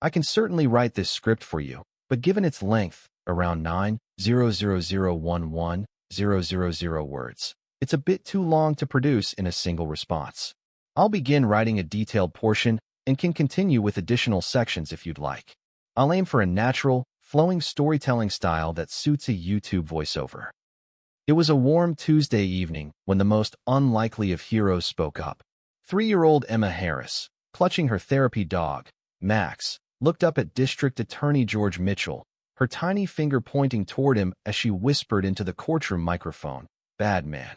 I can certainly write this script for you, but given its length, around 9,000,000 words, it's a bit too long to produce in a single response. I'll begin writing a detailed portion and can continue with additional sections if you'd like. I'll aim for a natural, flowing storytelling style that suits a YouTube voiceover. It was a warm Tuesday evening when the most unlikely of heroes spoke up. 3-year-old Emma Harris, clutching her therapy dog, Max, looked up at District Attorney George Mitchell, her tiny finger pointing toward him as she whispered into the courtroom microphone, "Bad man."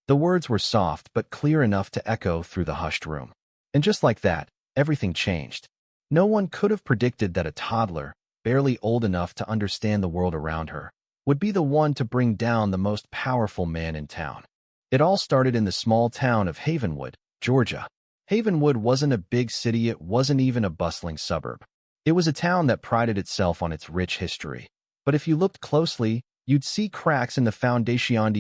The words were soft but clear enough to echo through the hushed room. And just like that, everything changed. No one could have predicted that a toddler, barely old enough to understand the world around her, would be the one to bring down the most powerful man in town. It all started in the small town of Havenwood, Georgia. Havenwood wasn't a big city, it wasn't even a bustling suburb. It was a town that prided itself on its rich history. But if you looked closely, you'd see cracks in the foundation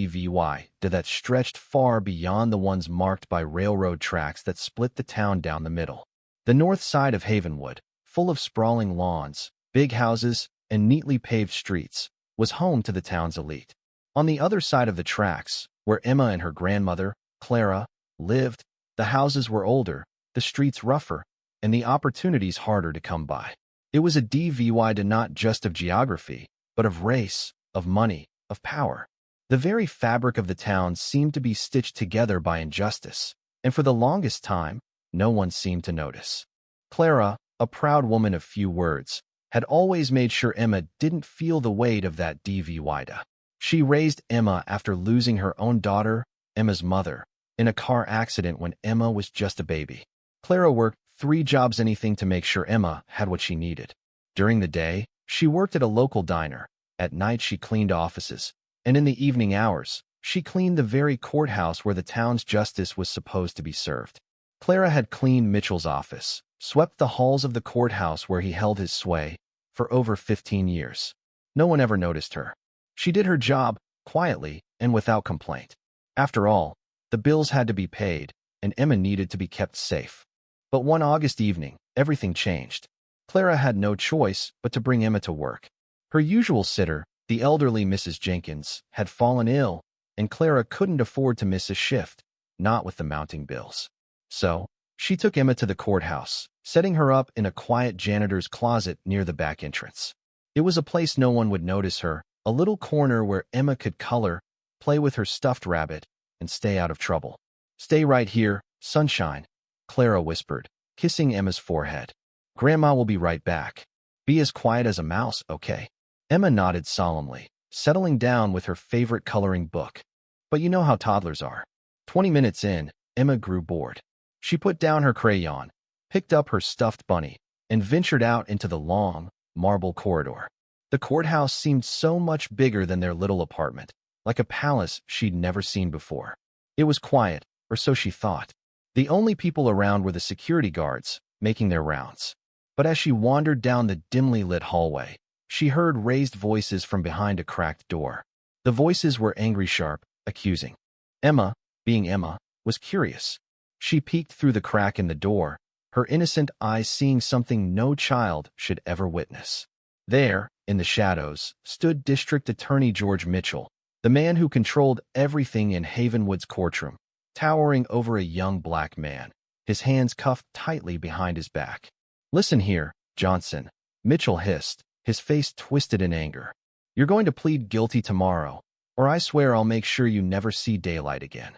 that stretched far beyond the ones marked by railroad tracks that split the town down the middle. The north side of Havenwood, full of sprawling lawns, big houses, and neatly paved streets, was home to the town's elite. On the other side of the tracks, where Emma and her grandmother, Clara, lived, the houses were older, the streets rougher, and the opportunities harder to come by. It was a divide not just of geography, but of race, of money, of power. The very fabric of the town seemed to be stitched together by injustice, and for the longest time, no one seemed to notice. Clara, a proud woman of few words, had always made sure Emma didn't feel the weight of that divide. She raised Emma after losing her own daughter, Emma's mother, in a car accident when Emma was just a baby. Clara worked 3 jobs, anything to make sure Emma had what she needed. During the day, she worked at a local diner. At night, she cleaned offices. And in the evening hours, she cleaned the very courthouse where the town's justice was supposed to be served. Clara had cleaned Mitchell's office, swept the halls of the courthouse where he held his sway, for over 15 years. No one ever noticed her. She did her job, quietly and without complaint. After all, the bills had to be paid, and Emma needed to be kept safe. But one August evening, everything changed. Clara had no choice but to bring Emma to work. Her usual sitter, the elderly Mrs. Jenkins, had fallen ill, and Clara couldn't afford to miss a shift, not with the mounting bills. So, she took Emma to the courthouse, setting her up in a quiet janitor's closet near the back entrance. It was a place no one would notice her, a little corner where Emma could color, play with her stuffed rabbit, and stay out of trouble. "Stay right here, sunshine," Clara whispered, kissing Emma's forehead. "Grandma will be right back. Be as quiet as a mouse, okay?" Emma nodded solemnly, settling down with her favorite coloring book. But you know how toddlers are. 20 minutes in, Emma grew bored. She put down her crayon, picked up her stuffed bunny, and ventured out into the long, marble corridor. The courthouse seemed so much bigger than their little apartment, like a palace she'd never seen before. It was quiet, or so she thought. The only people around were the security guards, making their rounds. But as she wandered down the dimly lit hallway, she heard raised voices from behind a cracked door. The voices were angry, sharp, accusing. Emma, being Emma, was curious. She peeked through the crack in the door, her innocent eyes seeing something no child should ever witness. There, in the shadows, stood District Attorney George Mitchell, the man who controlled everything in Havenwood's courtroom, towering over a young black man, his hands cuffed tightly behind his back. "Listen here, Johnson," Mitchell hissed, his face twisted in anger. "You're going to plead guilty tomorrow, or I swear I'll make sure you never see daylight again."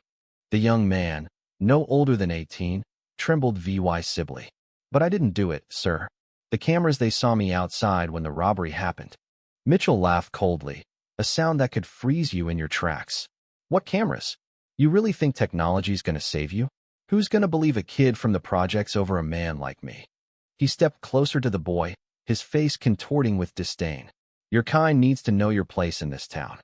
The young man, no older than 18, trembled visibly. "But I didn't do it, sir. The cameras, they saw me outside when the robbery happened." Mitchell laughed coldly, a sound that could freeze you in your tracks. "What cameras? You really think technology's gonna save you? Who's gonna believe a kid from the projects over a man like me?" He stepped closer to the boy, his face contorting with disdain. "Your kind needs to know your place in this town."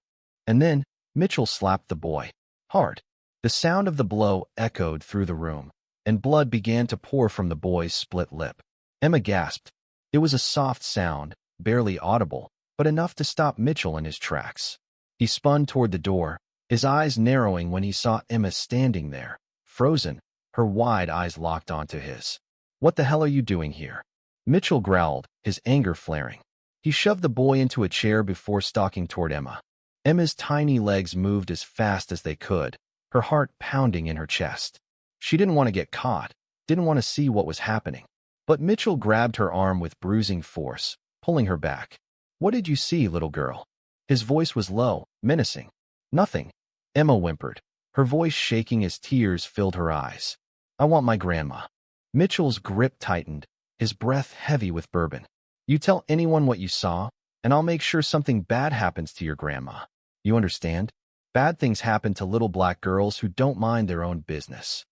And then, Mitchell slapped the boy. Hard. The sound of the blow echoed through the room, and blood began to pour from the boy's split lip. Emma gasped. It was a soft sound, barely audible, but enough to stop Mitchell in his tracks. He spun toward the door, his eyes narrowing when he saw Emma standing there, frozen, her wide eyes locked onto his. "What the hell are you doing here?" Mitchell growled, his anger flaring. He shoved the boy into a chair before stalking toward Emma. Emma's tiny legs moved as fast as they could, her heart pounding in her chest. She didn't want to get caught, didn't want to see what was happening. But Mitchell grabbed her arm with bruising force, pulling her back. "What did you see, little girl?" His voice was low, menacing. "Nothing," Emma whimpered, her voice shaking as tears filled her eyes. "I want my grandma." Mitchell's grip tightened, his breath heavy with bourbon. "You tell anyone what you saw, and I'll make sure something bad happens to your grandma. You understand? Bad things happen to little black girls who don't mind their own business."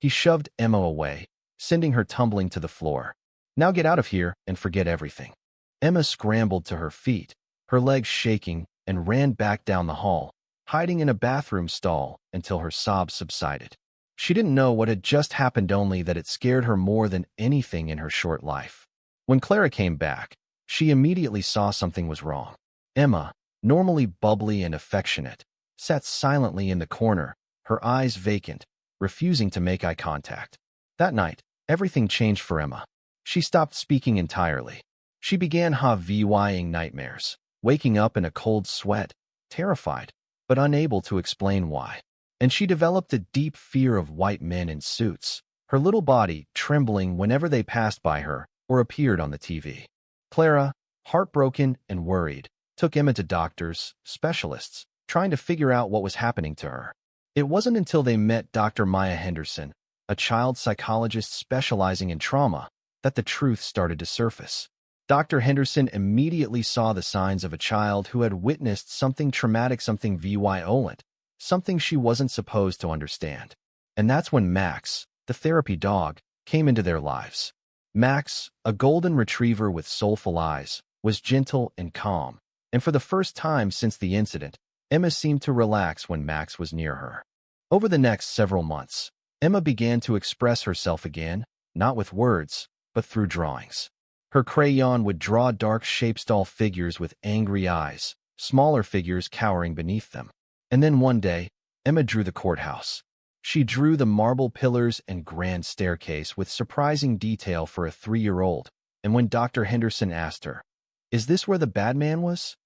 He shoved Emma away, sending her tumbling to the floor. "Now get out of here and forget everything." Emma scrambled to her feet, her legs shaking, and ran back down the hall, hiding in a bathroom stall until her sobs subsided. She didn't know what had just happened, only that it scared her more than anything in her short life. When Clara came back, she immediately saw something was wrong. Emma, normally bubbly and affectionate, sat silently in the corner, her eyes vacant, refusing to make eye contact. That night, everything changed for Emma. She stopped speaking entirely. She began having nightmares, waking up in a cold sweat, terrified, but unable to explain why. And she developed a deep fear of white men in suits, her little body trembling whenever they passed by her or appeared on the TV. Clara, heartbroken and worried, took Emma to doctors, specialists, trying to figure out what was happening to her. It wasn't until they met Dr. Maya Henderson, a child psychologist specializing in trauma, that the truth started to surface. Dr. Henderson immediately saw the signs of a child who had witnessed something traumatic, something violent, something she wasn't supposed to understand. And that's when Max, the therapy dog, came into their lives. Max, a golden retriever with soulful eyes, was gentle and calm, and for the first time since the incident, Emma seemed to relax when Max was near her. Over the next several months, Emma began to express herself again, not with words, but through drawings. Her crayon would draw dark shapes, doll figures with angry eyes, smaller figures cowering beneath them. And then one day, Emma drew the courthouse. She drew the marble pillars and grand staircase with surprising detail for a 3-year-old, and when Dr. Henderson asked her, "Is this where the bad man was?"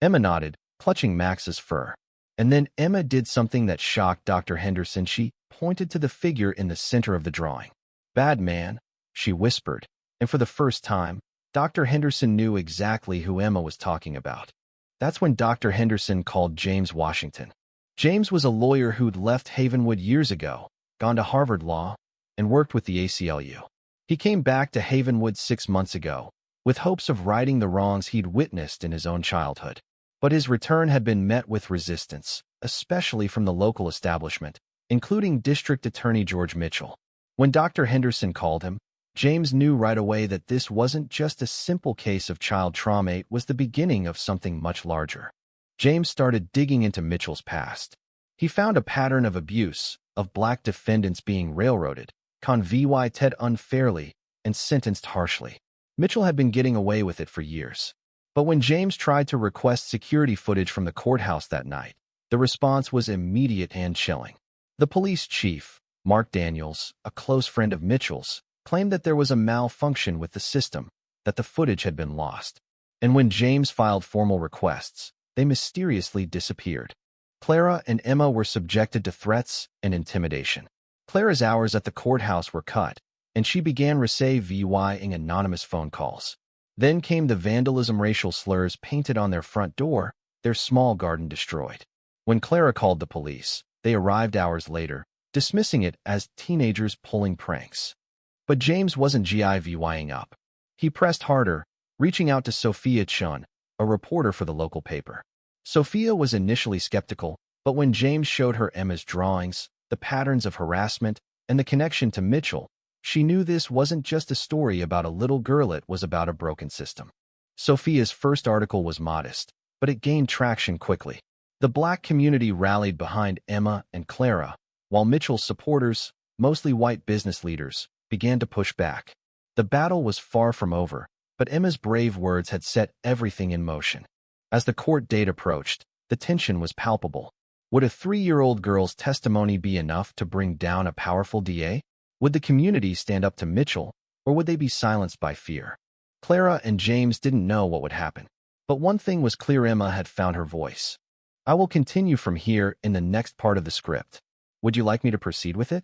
Emma nodded, clutching Max's fur. And then Emma did something that shocked Dr. Henderson. She pointed to the figure in the center of the drawing. "Bad man," she whispered, and for the first time, Dr. Henderson knew exactly who Emma was talking about. That's when Dr. Henderson called James Washington. James was a lawyer who'd left Havenwood years ago, gone to Harvard Law, and worked with the ACLU. He came back to Havenwood 6 months ago, with hopes of righting the wrongs he'd witnessed in his own childhood. But his return had been met with resistance, especially from the local establishment, including District Attorney George Mitchell. When Dr. Henderson called him, James knew right away that this wasn't just a simple case of child trauma, it was the beginning of something much larger. James started digging into Mitchell's past. He found a pattern of abuse, of black defendants being railroaded, convicted unfairly, and sentenced harshly. Mitchell had been getting away with it for years. But when James tried to request security footage from the courthouse that night, the response was immediate and chilling. The police chief, Mark Daniels, a close friend of Mitchell's, claimed that there was a malfunction with the system, that the footage had been lost. And when James filed formal requests, they mysteriously disappeared. Clara and Emma were subjected to threats and intimidation. Clara's hours at the courthouse were cut, and she began receiving anonymous phone calls. Then came the vandalism, racial slurs painted on their front door, their small garden destroyed. When Clara called the police, they arrived hours later, dismissing it as teenagers pulling pranks. But James wasn't giving up. He pressed harder, reaching out to Sophia Chun, a reporter for the local paper. Sophia was initially skeptical, but when James showed her Emma's drawings, the patterns of harassment, and the connection to Mitchell, she knew this wasn't just a story about a little girl, it was about a broken system. Sophia's first article was modest, but it gained traction quickly. The black community rallied behind Emma and Clara, while Mitchell's supporters, mostly white business leaders, began to push back. The battle was far from over, but Emma's brave words had set everything in motion. As the court date approached, the tension was palpable. Would a 3-year-old girl's testimony be enough to bring down a powerful DA? Would the community stand up to Mitchell, or would they be silenced by fear? Clara and James didn't know what would happen. But one thing was clear: Emma had found her voice. I will continue from here in the next part of the script. Would you like me to proceed with it?